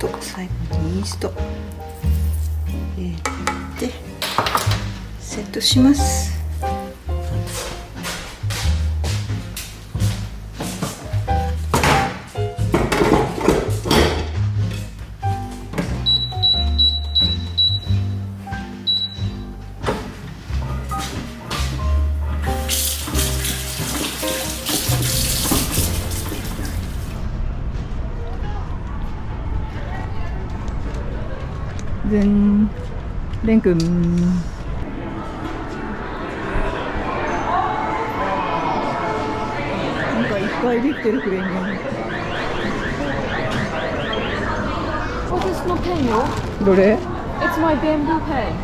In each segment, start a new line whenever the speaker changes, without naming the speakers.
ト、最後にイースト入れてセットします。レン君、なんかいっぱいできてるクレーンに。
私のペンよ。
どれ？
It's my bamboo pen.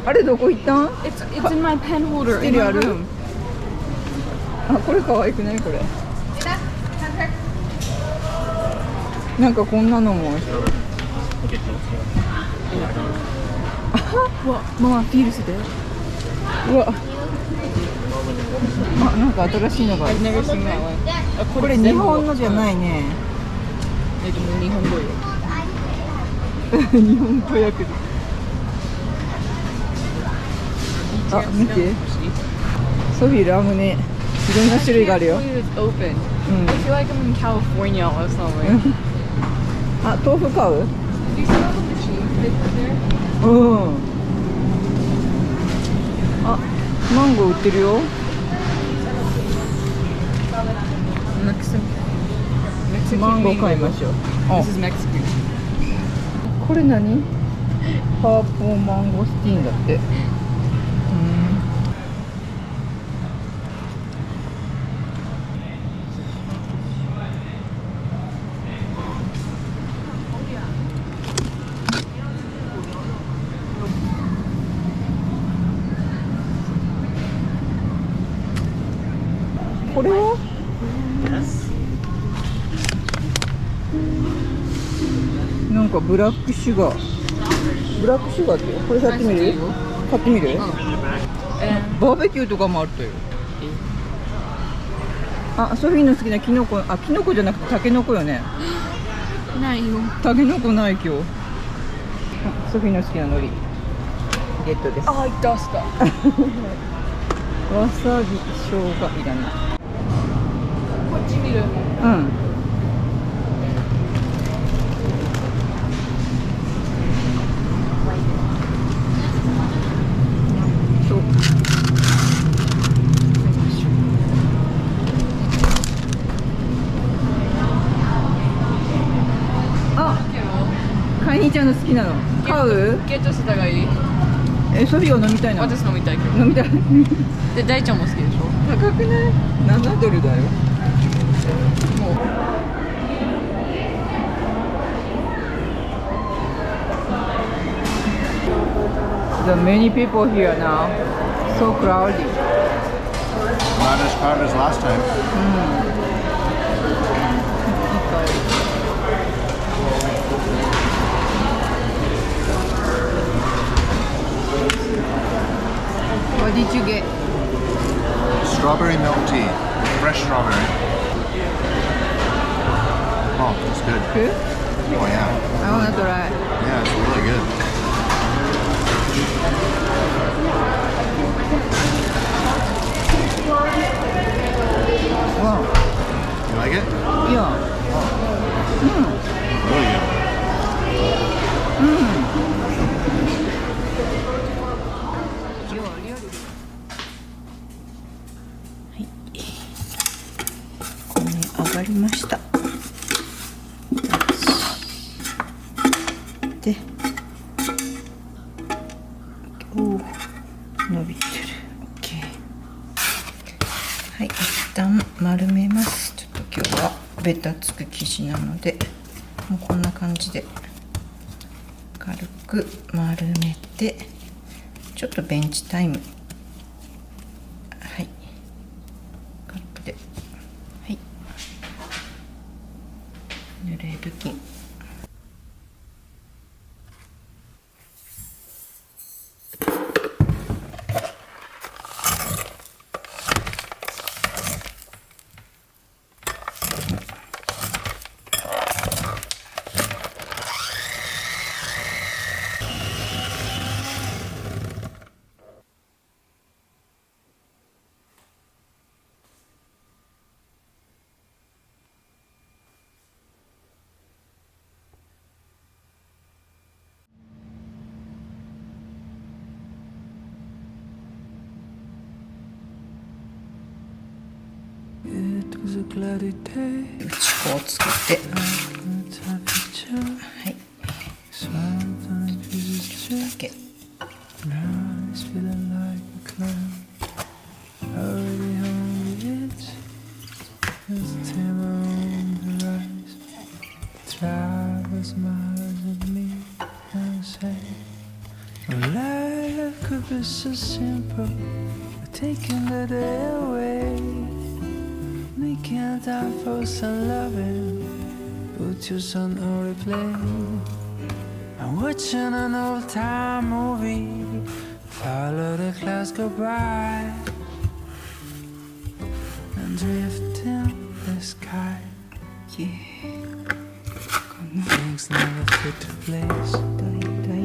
あれどこ行ったん？
It's in my pen holder
ス
in
テ
my
ある？
room.
これ可愛くないこれ？なんかこんなのも。
うわ、ママフィールして。
うわ。なんか新しいのが。
I've never seen that one.
これ日本のじゃないね。
でも日本語よ。
日本語訳で。見て。ソフィーラムネ。いろんな種類があるよ。
I feel like I'm in California or something.
豆腐買う？
Do you see all the machines they put there?
マンゴー売ってるよ。マンゴー買いましょう。
This is Mexican.
これ何？パーポーマンゴスティーンだって。これは？なんかブラックシュガーってこれ買ってみる？買ってみる？バーベキューとかもあるとよ。ソフィーの好きなキノコ、キノコじゃなくてタケノコよね。
ないよ。
タケノコない今日。ソフィーの好きな海苔ゲットです。
I dust up.
わさび、生姜いらない。
こっち見る。
カイニーちゃんの好きなの買う？
ゲットした方がいい？
ソフィーは飲みたいな。
私飲みたいけど。
飲みたい。
で、大ちゃんも好きでしょ？
高くない？7ドルだよ。もう。The many people here now. So crowded.
Not as crowded as last time.
What did you get?
Strawberry milk tea. Fresh strawberry. Oh, it's good.
Good?
Oh, yeah.
I want to try.
Yeah, it's really good.
Wow.
You like it?
Yeah.
Really good.
上がりました。で、伸びてる。OK。はい、一旦丸めます。ちょっと今日はベタつく生地なので、もうこんな感じで軽く丸めて、ちょっとベンチタイム。はい。カップで。はい。濡れ布巾。
is a cloudy day.
打ち粉をつけて、
Temperature
はい、
smiled on a piece of
だ
chick.
け
Now it's feeling like a clown. Already hungry, it's the timber on the rise. Driver smiles at me and says, "Well, life could be so simple, taking the day away, making time for some loving, put your son on replay. I'm watching an old-time movie, follow the clouds go by, and drift in the sky. Things never fit to place.
だい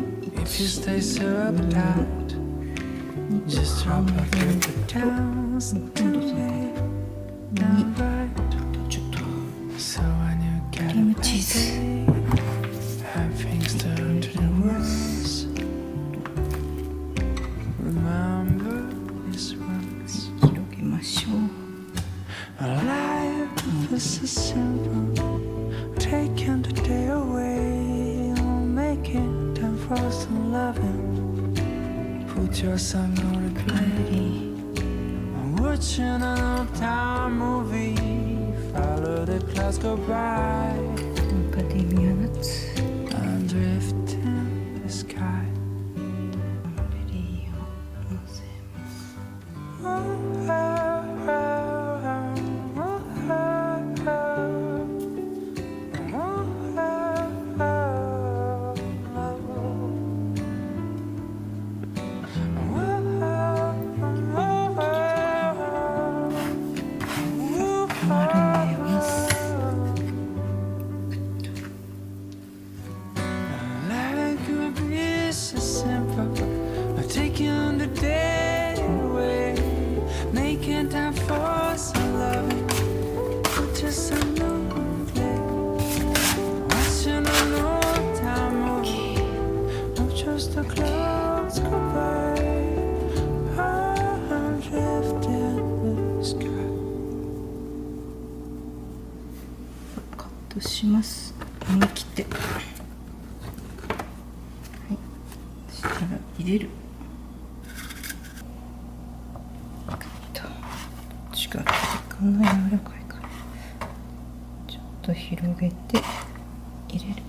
If you stay so uptight, just drop off at the downs and away, down right.
ちょっと
So when you get
クリーム
a
チーズ
day, and things turn to the worst, remember these words.
広げましょう。
Life is so simple, taking the day away, making time for some loving. Put your song on replay. I'm watching an old-time movie, follow the clouds go by,
アカデミアナッツ
and drift in the sky.
ベリーを乗せます。 丸めます。
Life could be so simple, taking the day away, making time for some loving, just a new day, watching an old-time movie, not just the clouds go by, I'm drifting in the sky.
カットします。思い切って。はい。そしたら入れる。違う。こんな柔らかいから。ちょっと広げて入れる。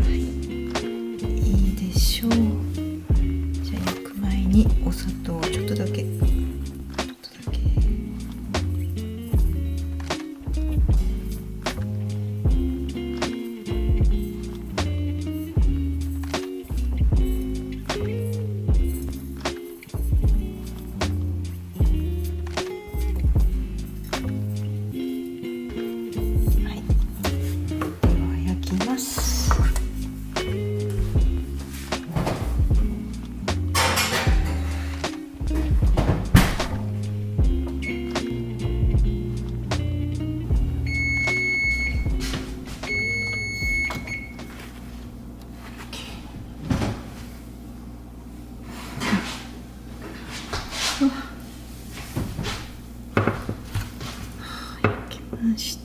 いいでしょう。じゃあ焼く前にお砂糖をちょっとだけ。ちょっとだけ。はい。では焼きます。焼きました。